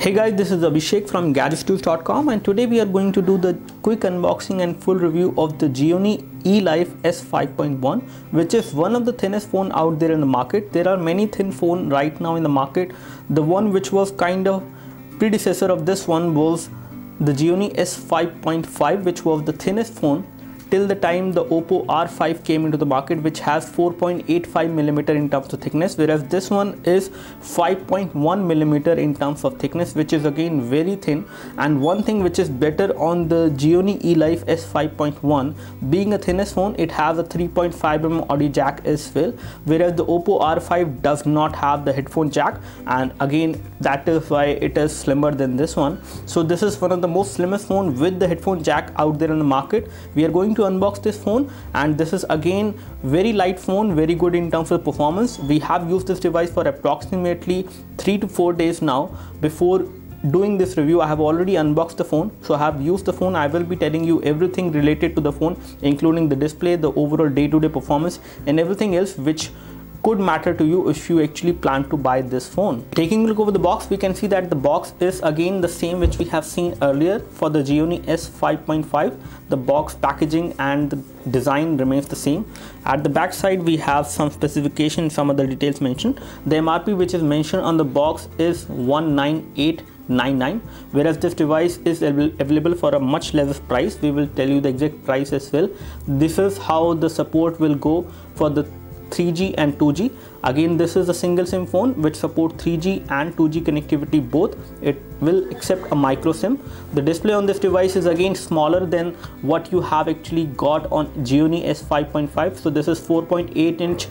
Hey guys, this is Abhishek from gadgetstools.com, and today we are going to do the quick unboxing and full review of the Gionee eLife S5.1, which is one of the thinnest phone out there in the market. There are many thin phones right now in the market. The one which was kind of predecessor of this one was the Gionee S5.5, which was the thinnest phone till the time the Oppo R5 came into the market, which has 4.85mm in terms of thickness, whereas this one is 5.1mm in terms of thickness, which is again very thin. And one thing which is better on the Gionee eLife S5.1, being a thinnest phone, it has a 3.5mm audio jack as well, whereas the Oppo R5 does not have the headphone jack, and again that is why it is slimmer than this one. So this is one of the most slimmest phone with the headphone jack out there in the market. We are going to unbox this phone, and this is again very light phone, very good in terms of performance. We have used this device for approximately 3 to 4 days now. Before doing this review, I have already unboxed the phone, so I have used the phone. I will be telling you everything related to the phone, including the display, the overall day-to-day performance, and everything else which could matter to you if you actually plan to buy this phone. Taking a look over the box, we can see that the box is again the same which we have seen earlier for the Gionee S5.5. The box packaging and the design remains the same. At the back side, we have some specifications, some other details mentioned. The MRP which is mentioned on the box is 19899, whereas this device is available for a much less price. We will tell you the exact price as well. This is how the support will go for the 3G and 2G. Again, this is a single SIM phone which supports 3G and 2G connectivity both. It will accept a micro SIM. The display on this device is again smaller than what you have actually got on Gionee S5.5. So this is 4.8-inch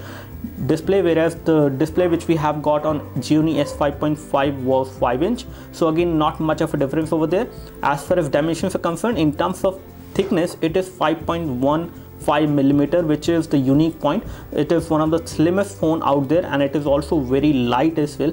display, whereas the display which we have got on Gionee S5.5 was 5-inch. So again, not much of a difference over there. As far as dimensions are concerned, in terms of thickness, it is 5.15mm, which is the unique point. It is one of the slimmest phone out there, and it is also very light as well.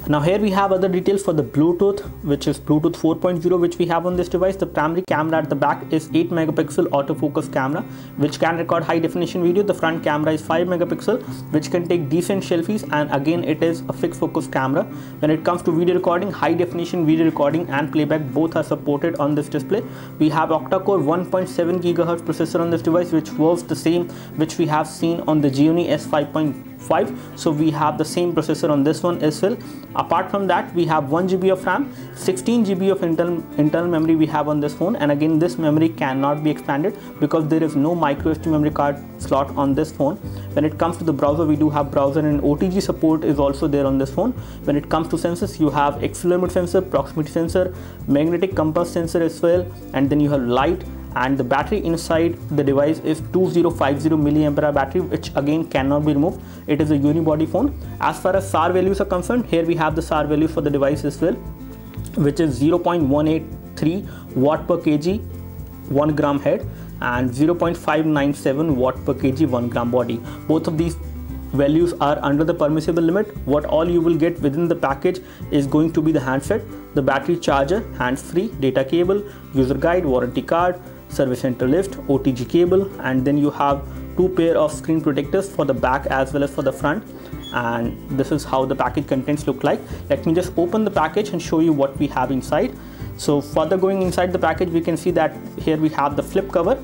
Now here we have other details for the Bluetooth, which is Bluetooth 4.0, which we have on this device. The primary camera at the back is 8 megapixel autofocus camera, which can record high definition video. The front camera is 5 megapixel, which can take decent selfies, and again it is a fixed focus camera. When it comes to video recording, high definition video recording and playback both are supported on this display. We have octa-core 1.7 GHz processor on this device, which was the same which we have seen on the Gionee S5.5. So we have the same processor on this one as well. Apart from that, we have 1 GB of RAM, 16 GB of internal memory we have on this phone, and again this memory cannot be expanded because there is no micro SD memory card slot on this phone. When it comes to the browser, we do have browser, and OTG support is also there on this phone. When it comes to sensors, you have accelerometer sensor, proximity sensor, magnetic compass sensor as well, and then you have light. And the battery inside the device is 2050 mAh battery, which again cannot be removed. It is a unibody phone. As far as SAR values are concerned, here we have the SAR values for the device as well, which is 0.183 watt per kg 1 gram head and 0.597 watt per kg 1 gram body. Both of these values are under the permissible limit. What all you will get within the package is going to be the handset, the battery charger, hands-free, data cable, user guide, warranty card, service center list, OTG cable, and then you have 2 pair of screen protectors for the back as well as for the front. And this is how the package contents look like. Let me just open the package and show you what we have inside. So further going inside the package, we can see that here we have the flip cover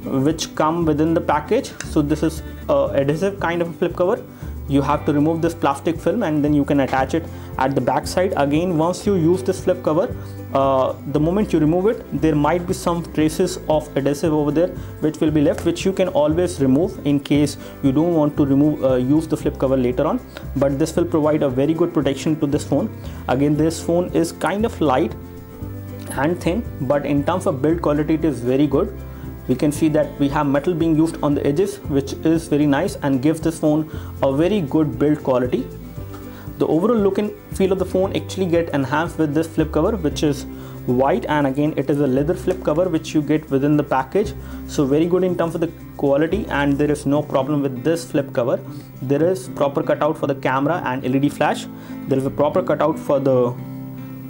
which come within the package. So this is adhesive kind of a flip cover. You have to remove this plastic film and then you can attach it at the back side. Again, once you use this flip cover, the moment you remove it, there might be some traces of adhesive over there which will be left, which you can always remove in case you don't want to use the flip cover later on. But this will provide a very good protection to this phone. Again, this phone is kind of light and thin, but in terms of build quality, it is very good. We can see that we have metal being used on the edges, which is very nice and gives this phone a very good build quality. The overall look and feel of the phone actually get enhanced with this flip cover, which is white, and again it is a leather flip cover which you get within the package. So very good in terms of the quality, and there is no problem with this flip cover. There is proper cutout for the camera and LED flash. There is a proper cutout for the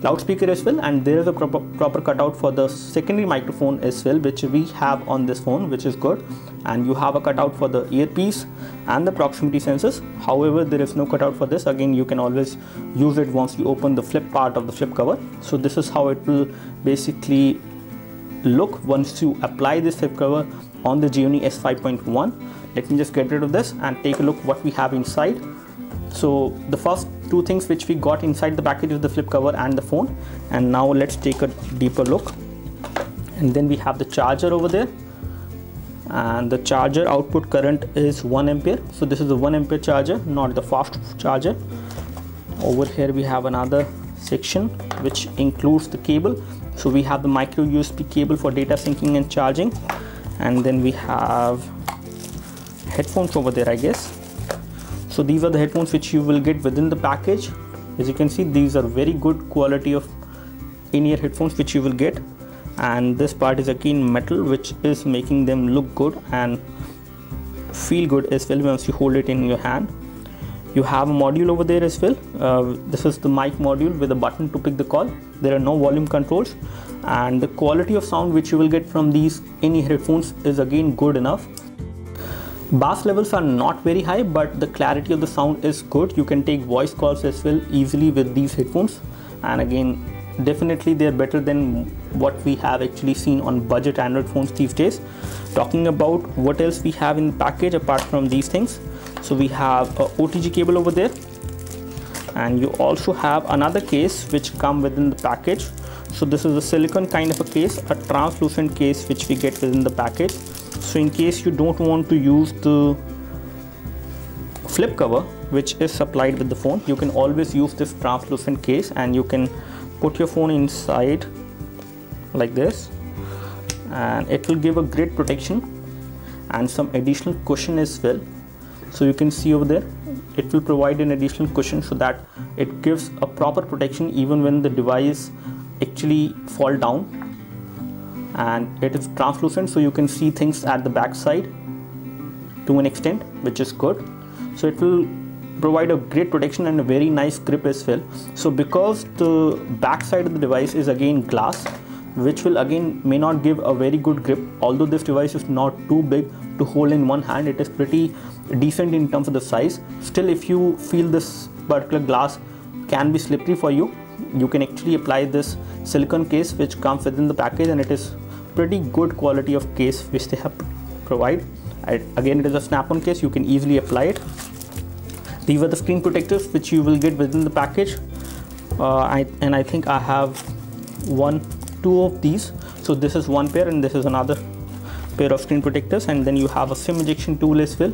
loudspeaker as well, and there is a proper cutout for the secondary microphone as well, which we have on this phone, which is good. And you have a cutout for the earpiece and the proximity sensors. However, there is no cutout for this. Again, you can always use it once you open the flip part of the flip cover. So this is how it will basically look once you apply this flip cover on the Gionee S5.1. Let me just get rid of this and take a look what we have inside. So the first two things which we got inside the package is the flip cover and the phone. And now let's take a deeper look. And then we have the charger over there, and the charger output current is 1 ampere. So this is a 1 ampere charger, not the fast charger. Over here we have another section which includes the cable. So we have the micro USB cable for data syncing and charging, and then we have headphones over there, I guess. So these are the headphones which you will get within the package. As you can see, these are very good quality of in-ear headphones which you will get, and this part is again metal, which is making them look good and feel good as well once you hold it in your hand. You have a module over there as well. This is the mic module with a button to pick the call. There are no volume controls, and the quality of sound which you will get from these in-ear headphones is again good enough. Bass levels are not very high, but the clarity of the sound is good. You can take voice calls as well easily with these headphones, and again, definitely they're better than what we have actually seen on budget Android phones these days. Talking about what else we have in the package apart from these things, so we have a OTG cable over there, and you also have another case which come within the package. So this is a silicone kind of a case, a translucent case which we get within the package. So in case you don't want to use the flip cover which is supplied with the phone, you can always use this translucent case, and you can put your phone inside like this, and it will give a great protection and some additional cushion as well. So you can see over there, it will provide an additional cushion so that it gives a proper protection even when the device actually fall down. And it is translucent, so you can see things at the back side to an extent, which is good. So it will provide a great protection and a very nice grip as well. So because the back side of the device is again glass, which will again may not give a very good grip, although this device is not too big to hold in one hand, it is pretty decent in terms of the size. Still, if you feel this particular glass can be slippery for you, you can actually apply this silicone case which comes within the package, and it is pretty good quality of case which they have provide. Again, it is a snap-on case, you can easily apply it. These are the screen protectors which you will get within the package, and I think I have two of these. So this is one pair and this is another pair of screen protectors, and then you have a SIM ejection tool as well,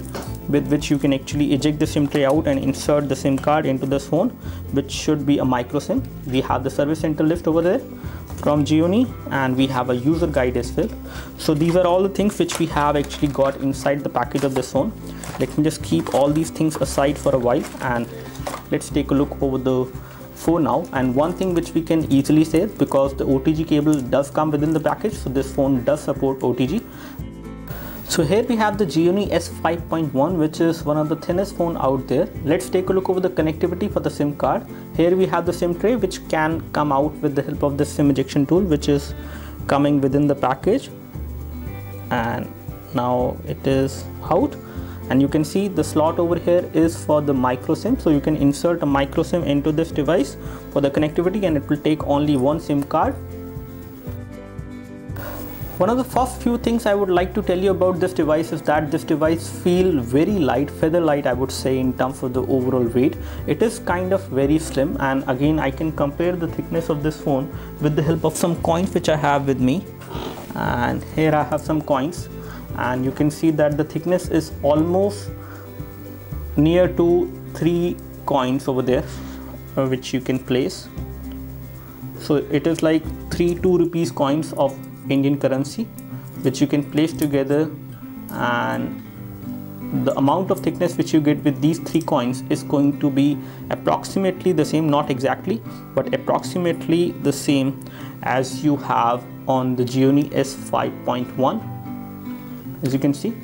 with which you can actually eject the SIM tray out and insert the SIM card into this phone, which should be a micro SIM. We have the service center list over there from Gionee, and we have a user guide as well. So these are all the things which we have actually got inside the package of this phone. Let me just keep all these things aside for a while, and let's take a look over the phone now. And one thing which we can easily say, because the OTG cable does come within the package, so this phone does support OTG. So here we have the Gionee S5.1, which is one of the thinnest phone out there. Let's take a look over the connectivity for the SIM card. Here we have the SIM tray, which can come out with the help of the SIM ejection tool, which is coming within the package. And now it is out, and you can see the slot over here is for the micro SIM. So you can insert a micro SIM into this device for the connectivity, and it will take only one SIM card. One of the first few things I would like to tell you about this device is that this device feels very light, feather light I would say, in terms of the overall weight. It is kind of very slim, and again I can compare the thickness of this phone with the help of some coins which I have with me. And here I have some coins, and you can see that the thickness is almost near to 3 coins over there, which you can place. So it is like 3 2 rupees coins of Indian currency, which you can place together, and the amount of thickness which you get with these 3 coins is going to be approximately the same, not exactly, but approximately the same as you have on the Gionee S5.1, as you can see.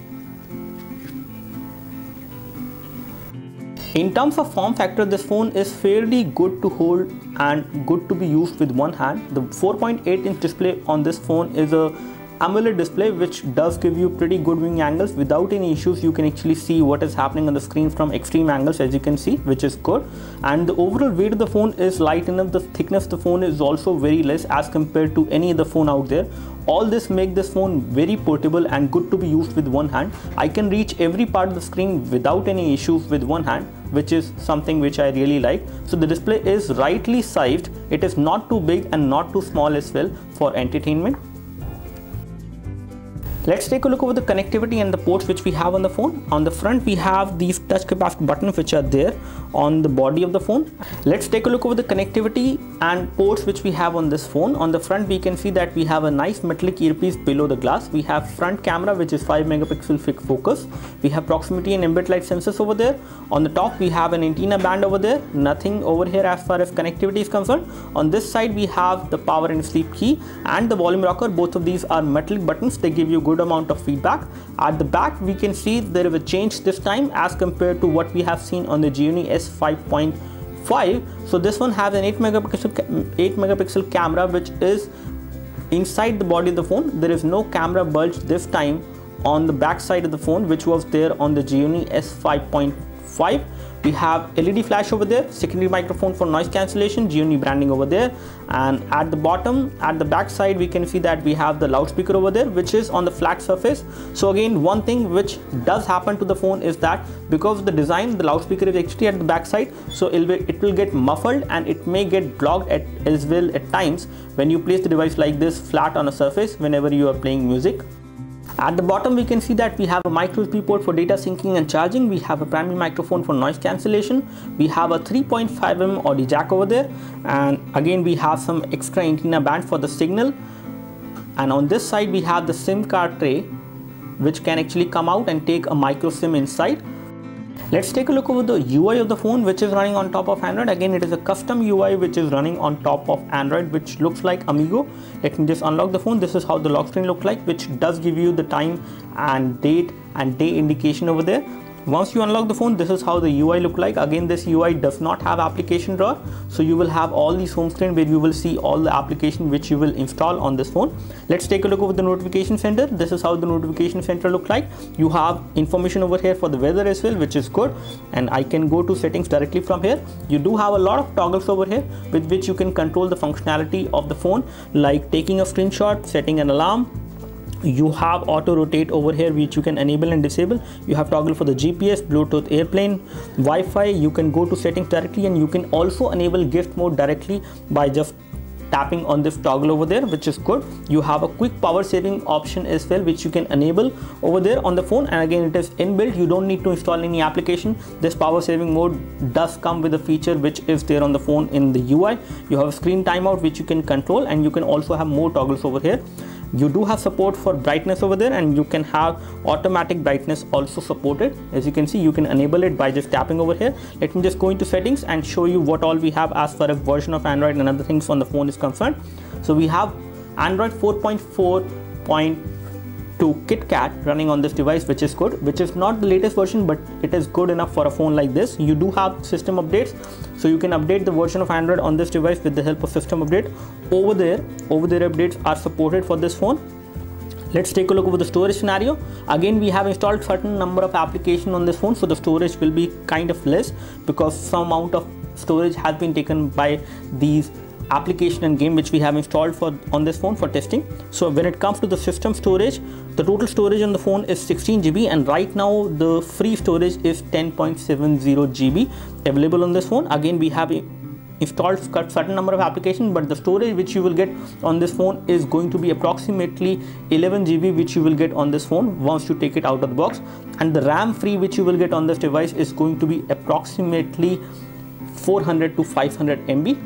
In terms of form factor, this phone is fairly good to hold and good to be used with one hand. The 4.8-inch display on this phone is a AMOLED display, which does give you pretty good viewing angles. Without any issues, you can actually see what is happening on the screen from extreme angles, as you can see, which is good. And the overall weight of the phone is light enough. The thickness of the phone is also very less as compared to any other phone out there. All this make this phone very portable and good to be used with one hand. I can reach every part of the screen without any issues with one hand, which is something which I really like. So the display is rightly sized. It is not too big and not too small as well for entertainment. Let's take a look over the connectivity and the ports which we have on the phone. On the front, we have these touch capacitor buttons which are there on the body of the phone. Let's take a look over the connectivity and ports which we have on this phone. On the front, we can see that we have a nice metallic earpiece below the glass. We have front camera, which is 5 megapixel fixed focus. We have proximity and ambient light sensors over there. On the top, we have an antenna band over there. Nothing over here as far as connectivity is concerned. On this side, we have the power and sleep key and the volume rocker. Both of these are metallic buttons. They give you good amount of feedback. At the back, we can see there is a change this time as compared to what we have seen on the Gionee S5.5. so this one has an 8 megapixel camera, which is inside the body of the phone. There is no camera bulge this time on the back side of the phone, which was there on the Gionee S5.5. We have LED flash over there, secondary microphone for noise cancellation, Gionee branding over there, and at the bottom, at the back side, we can see that we have the loudspeaker over there, which is on the flat surface. So again, one thing which does happen to the phone is that because of the design, the loudspeaker is actually at the back side, so it will get muffled and it may get blocked as well at times when you place the device like this flat on a surface whenever you are playing music. At the bottom, we can see that we have a micro USB port for data syncing and charging. We have a primary microphone for noise cancellation. We have a 3.5mm audio jack over there, and again we have some extra antenna band for the signal. And on this side, we have the SIM card tray, which can actually come out and take a micro SIM inside. Let's take a look over the UI of the phone, which is running on top of Android. Again, it is a custom UI which is running on top of Android, which looks like Amigo. Let me just unlock the phone. This is how the lock screen looks like, which does give you the time and date and day indication over there. Once you unlock the phone, this is how the UI look like. Again, this UI does not have application drawer, so you will have all these home screen where you will see all the application which you will install on this phone. Let's take a look over the notification center. This is how the notification center look like. You have information over here for the weather as well, which is good, and I can go to settings directly from here. You do have a lot of toggles over here with which you can control the functionality of the phone, like taking a screenshot, setting an alarm. You have auto rotate over here, which you can enable and disable. You have toggle for the GPS, Bluetooth, airplane, Wi-Fi. You can go to settings directly, and you can also enable gift mode directly by just tapping on this toggle over there, which is good. You have a quick power saving option as well, which you can enable over there on the phone, and again it is inbuilt. You don't need to install any application. This power saving mode does come with a feature which is there on the phone in the UI. You have a screen timeout which you can control, and you can also have more toggles over here. You do have support for brightness over there, and you can have automatic brightness also supported. As you can see, you can enable it by just tapping over here. Let me just go into settings and show you what all we have as far as version of Android and other things on the phone is concerned. So we have Android 4.4.2 KitKat running on this device, which is good, which is not the latest version, but it is good enough for a phone like this. You do have system updates, so you can update the version of Android on this device with the help of system update. Over there updates are supported for this phone. Let's take a look over the storage scenario. Again, we have installed certain number of applications on this phone, so the storage will be kind of less because some amount of storage has been taken by these application and game which we have installed on this phone for testing. So when it comes to the system storage, the total storage on the phone is 16 GB, and right now the free storage is 10.70 GB available on this phone. Again, we have installed certain number of applications, but the storage which you will get on this phone is going to be approximately 11 GB, which you will get on this phone once you take it out of the box, and the RAM free which you will get on this device is going to be approximately 400 to 500 MB.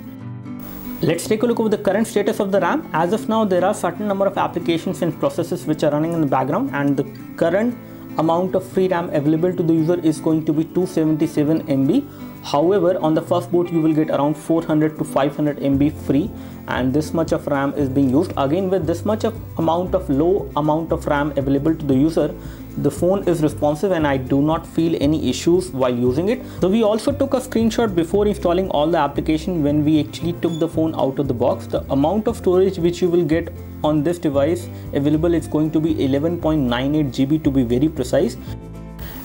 Let's take a look over the current status of the RAM. As of now, there are certain number of applications and processes which are running in the background, and the current amount of free RAM available to the user is going to be 277 MB. However, on the first boot you will get around 400 to 500 MB free, and this much of RAM is being used. Again, with this much of low amount of RAM available to the user, the phone is responsive and I do not feel any issues while using it. So we also took a screenshot before installing all the application. When we actually took the phone out of the box, the amount of storage which you will get on this device available is going to be 11.98 GB to be very precise.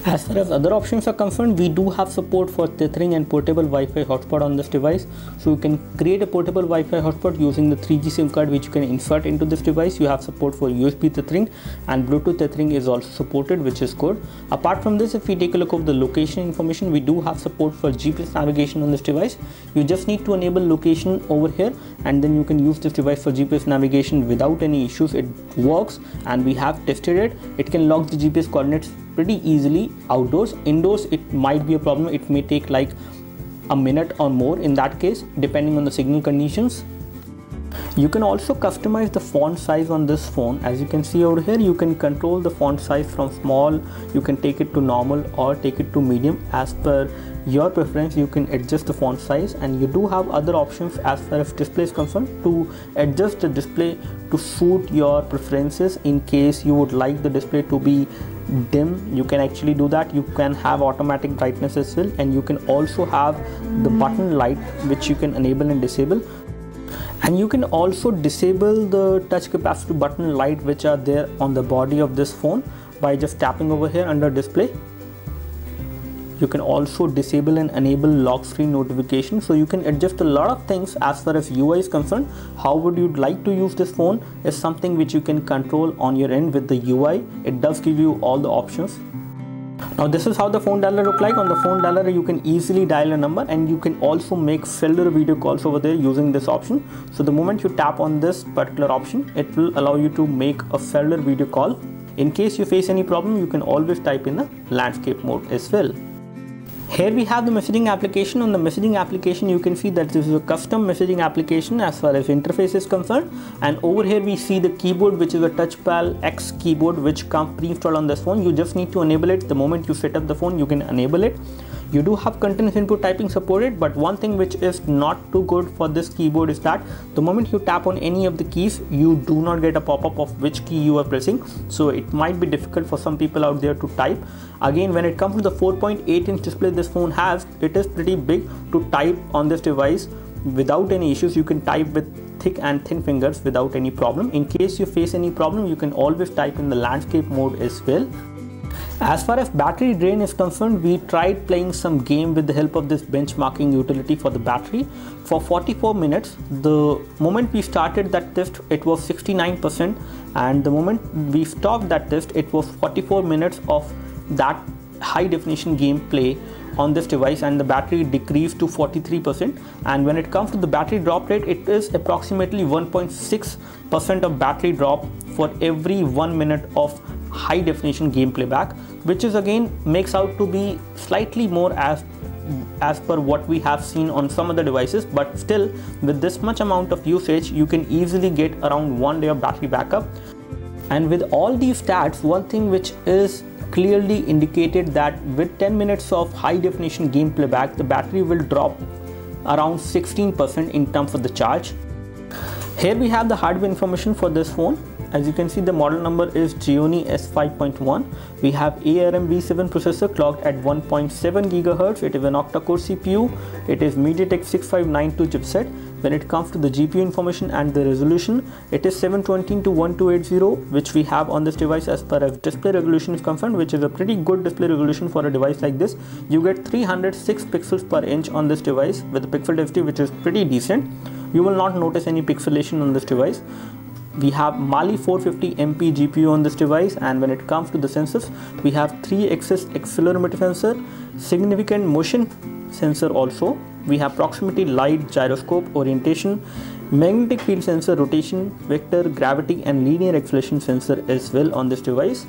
As far as other options are concerned, we do have support for tethering and portable Wi-Fi hotspot on this device. So you can create a portable Wi-Fi hotspot using the 3G SIM card which you can insert into this device. You have support for USB tethering, and Bluetooth tethering is also supported, which is good. Apart from this, if we take a look at the location information, we do have support for GPS navigation on this device. You just need to enable location over here, and then you can use this device for GPS navigation without any issues. It works, and we have tested it. It can log the GPS coordinates pretty easily outdoors. Indoors it might be a problem. It may take like a minute or more in that case, depending on the signal conditions. You can also customize the font size on this phone. As you can see over here, you can control the font size from small, you can take it to normal or take it to medium. As per your preference, you can adjust the font size, and you do have other options as far as display is concerned to adjust the display to suit your preferences. In case you would like the display to be dim, you can actually do that. You can have automatic brightness as well, and you can also have the button light which you can enable and disable. And you can also disable the touch capacitive button light which are there on the body of this phone by just tapping over here under display. You can also disable and enable lock screen notification. So you can adjust a lot of things as far as UI is concerned. How would you like to use this phone is something which you can control on your end with the UI. It does give you all the options. Now this is how the phone dialer look like. On the phone dialer you can easily dial a number, and you can also make cellular video calls over there using this option. So the moment you tap on this particular option, it will allow you to make a cellular video call. In case you face any problem, you can always type in the landscape mode as well. Here we have the messaging application. On the messaging application, you can see that this is a custom messaging application as far as interface is concerned. And over here we see the keyboard, which is a Touchpad X keyboard which comes pre-installed on this phone. You just need to enable it. The moment you set up the phone, you can enable it. You do have continuous input typing supported, but one thing which is not too good for this keyboard is that the moment you tap on any of the keys, you do not get a pop-up of which key you are pressing. So it might be difficult for some people out there to type. Again, when it comes to the 4.8-inch display this phone has, it is pretty big to type on this device without any issues. You can type with thick and thin fingers without any problem. In case you face any problem, you can always type in the landscape mode as well. As far as battery drain is concerned, we tried playing some game with the help of this benchmarking utility for the battery. For 44 minutes, the moment we started that test, it was 69%, and the moment we stopped that test, it was 44 minutes of that high definition gameplay on this device, and the battery decreased to 43%. And when it comes to the battery drop rate, it is approximately 1.6% of battery drop for every 1 minute of high definition gameplay back, which is again makes out to be slightly more as per what we have seen on some other devices. But still, with this much amount of usage, you can easily get around 1 day of battery backup. And with all these stats, one thing which is clearly indicated that with 10 minutes of high definition game playback, the battery will drop around 16% in terms of the charge. Here we have the hardware information for this phone. As you can see, the model number is Gionee S5.1. We have ARM V7 processor clocked at 1.7 GHz. It is an octa-core CPU. It is MediaTek 6592 chipset. When it comes to the GPU information and the resolution, it is 720 to 1280, which we have on this device. As far as display resolution is concerned, which is a pretty good display resolution for a device like this. You get 306 pixels per inch on this device with a pixel density which is pretty decent. You will not notice any pixelation on this device. We have Mali 450MP GPU on this device, and when it comes to the sensors, we have 3-axis accelerometer sensor, significant motion sensor also. We have proximity light, gyroscope, orientation, magnetic field sensor, rotation, vector, gravity and linear acceleration sensor as well on this device.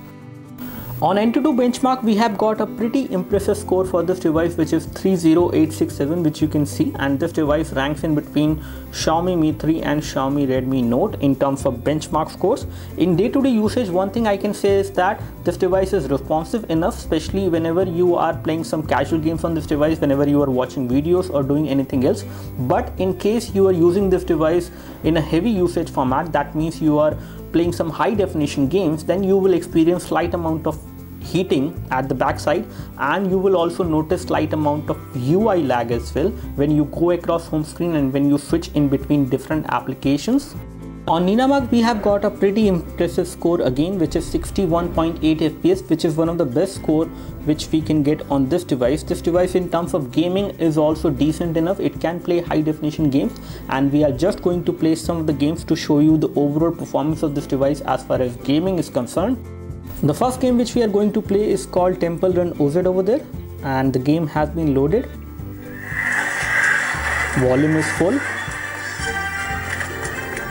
On Antutu benchmark, we have got a pretty impressive score for this device, which is 30867, which you can see, and this device ranks in between Xiaomi Mi 3 and Xiaomi Redmi Note in terms of benchmark scores. In day-to-day usage, one thing I can say is that this device is responsive enough, especially whenever you are playing some casual games on this device, whenever you are watching videos or doing anything else. But in case you are using this device in a heavy usage format, that means you are playing some high definition games, then you will experience slight amount of heating at the back side, and you will also notice slight amount of UI lag as well when you go across home screen and when you switch in between different applications. On Ninamag we have got a pretty impressive score again, which is 61.8 FPS, which is one of the best score which we can get on this device. This device in terms of gaming is also decent enough. It can play high definition games, and we are just going to play some of the games to show you the overall performance of this device as far as gaming is concerned. The first game which we are going to play is called Temple Run OZ over there, and the game has been loaded. Volume is full.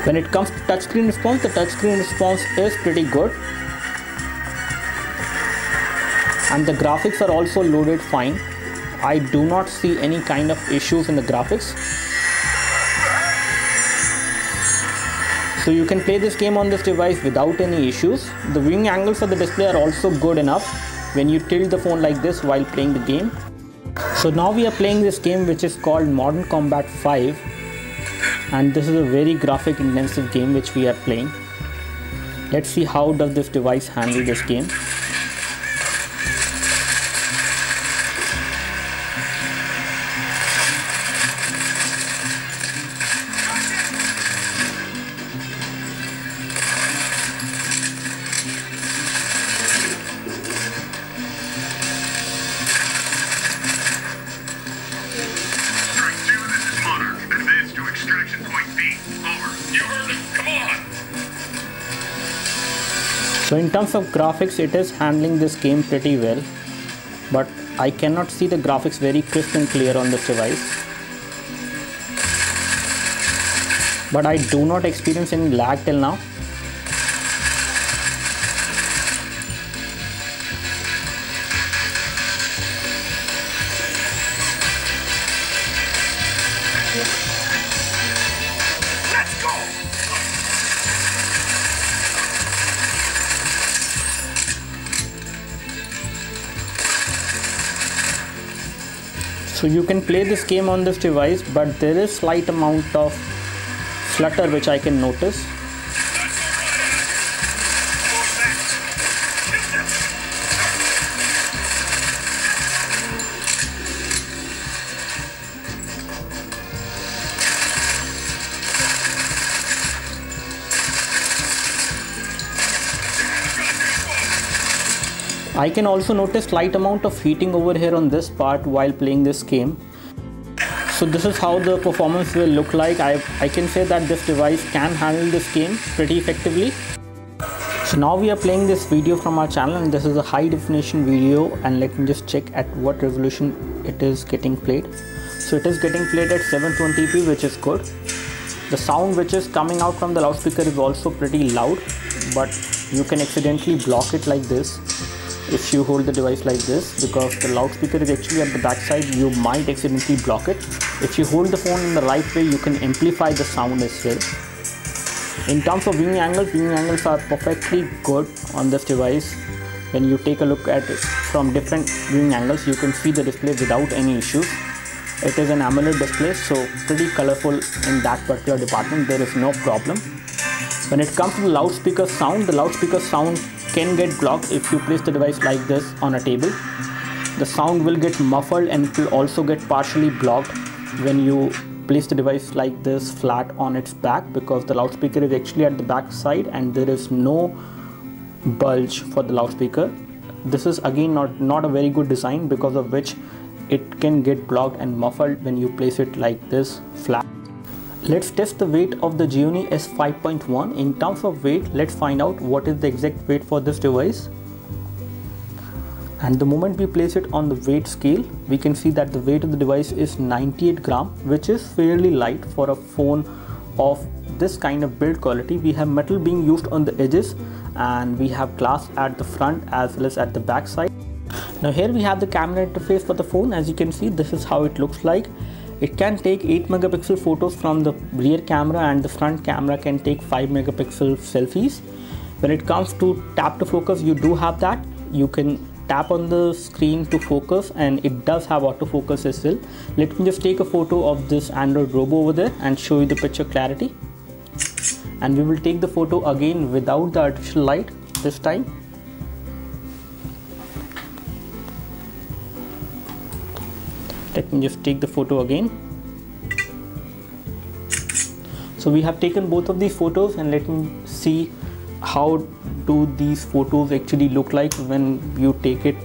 When it comes to touchscreen response, the touchscreen response is pretty good, and the graphics are also loaded fine. I do not see any kind of issues in the graphics. So you can play this game on this device without any issues. The viewing angles of the display are also good enough when you tilt the phone like this while playing the game. So now we are playing this game which is called Modern Combat 5. And this is a very graphic intensive game which we are playing. Let's see how does this device handle this game. So in terms of graphics, it is handling this game pretty well, but I cannot see the graphics very crisp and clear on this device. But I do not experience any lag till now. So you can play this game on this device, but there is slight amount of flutter which I can notice. I can also notice slight amount of heating over here on this part while playing this game. So this is how the performance will look like. I can say that this device can handle this game pretty effectively. So now we are playing this video from our channel, and this is a high definition video, and let me just check at what resolution it is getting played. So it is getting played at 720p, which is good. The sound which is coming out from the loudspeaker is also pretty loud, but you can accidentally block it like this if you hold the device like this, because the loudspeaker is actually at the back side. You might accidentally block it. If you hold the phone in the right way, you can amplify the sound as well. In terms of viewing angles are perfectly good on this device. When you take a look at it from different viewing angles, you can see the display without any issues. It is an AMOLED display, so pretty colorful in that particular department. There is no problem. When it comes to the loudspeaker sound can get blocked if you place the device like this on a table. The sound will get muffled, and it will also get partially blocked when you place the device like this flat on its back, because the loudspeaker is actually at the back side and there is no bulge for the loudspeaker. This is again not a very good design, because of which it can get blocked and muffled when you place it like this flat. Let's test the weight of the Gionee S5.1. In terms of weight, let's find out what is the exact weight for this device. And the moment we place it on the weight scale, we can see that the weight of the device is 98 gram, which is fairly light for a phone of this kind of build quality. We have metal being used on the edges, and we have glass at the front as well as at the back side. Now here we have the camera interface for the phone. As you can see, this is how it looks like. It can take 8 megapixel photos from the rear camera, and the front camera can take 5 megapixel selfies. When it comes to tap to focus, you do have that. You can tap on the screen to focus, and it does have autofocus as well. Let me just take a photo of this Android Robo over there and show you the picture clarity. And we will take the photo again without the artificial light this time. let me just take the photo again. So we have taken both of these photos, and let me see how do these photos actually look like when you take it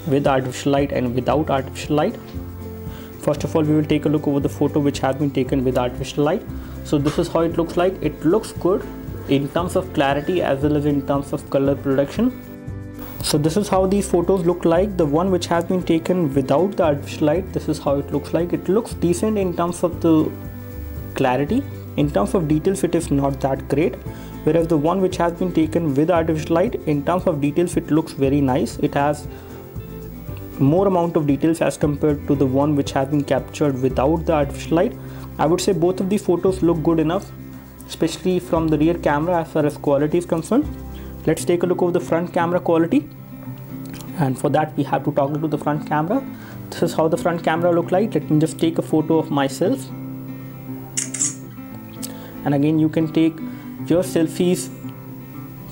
with artificial light and without artificial light. First of all, we will take a look over the photo which has been taken with artificial light. So this is how it looks like. It looks good in terms of clarity as well as in terms of color production. So this is how these photos look like. The one which has been taken without the artificial light, this is how it looks like. It looks decent in terms of the clarity. In terms of details, it is not that great. Whereas the one which has been taken with artificial light, in terms of details, it looks very nice. It has more amount of details as compared to the one which has been captured without the artificial light. I would say both of these photos look good enough, especially from the rear camera as far as quality is concerned. Let's take a look over the front camera quality, and for that we have to toggle to the front camera. This is how the front camera look like. Let me just take a photo of myself, and again you can take your selfies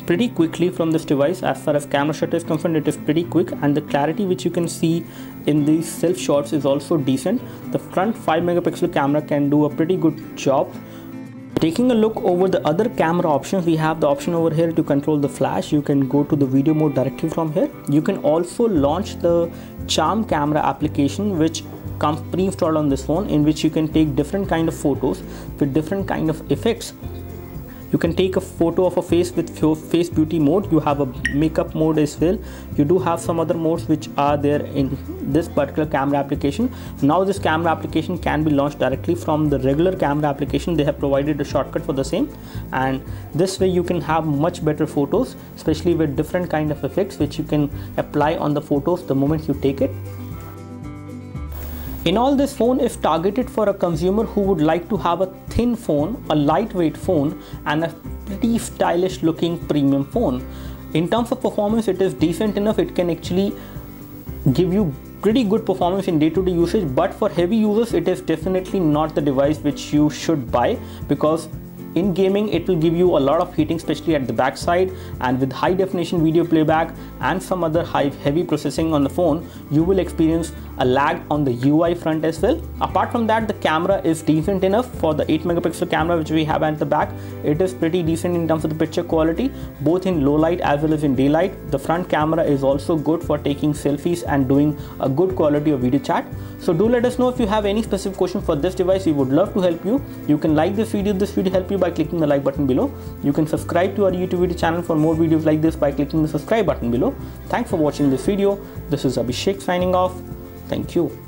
pretty quickly from this device. As far as camera shutter is concerned, it is pretty quick, and the clarity which you can see in these self shots is also decent. The front 5 megapixel camera can do a pretty good job. Taking a look over the other camera options, we have the option over here to control the flash. You can go to the video mode directly from here. You can also launch the Charm camera application which comes pre-installed on this phone, in which you can take different kind of photos with different kind of effects. You can take a photo of a face with face beauty mode. You have a makeup mode as well. You do have some other modes which are there in this particular camera application. Now this camera application can be launched directly from the regular camera application. They have provided a shortcut for the same, and this way you can have much better photos, especially with different kind of effects which you can apply on the photos the moment you take it. In all, this phone is targeted for a consumer who would like to have a thin phone, a lightweight phone, and a pretty stylish looking premium phone. In terms of performance, it is decent enough. It can actually give you pretty good performance in day-to-day usage, but for heavy users, it is definitely not the device which you should buy, because in gaming it will give you a lot of heating, especially at the back side, and with high definition video playback and some other heavy processing on the phone, you will experience a lag on the UI front as well. Apart from that, the camera is decent enough. For the 8 megapixel camera which we have at the back, it is pretty decent in terms of the picture quality, both in low light as well as in daylight. The front camera is also good for taking selfies and doing a good quality of video chat. So do let us know if you have any specific question for this device. We would love to help you. You can like this video. This video help you by clicking the like button below. You can subscribe to our YouTube video channel for more videos like this by clicking the subscribe button below. Thanks for watching this video. This is Abhishek signing off. Thank you.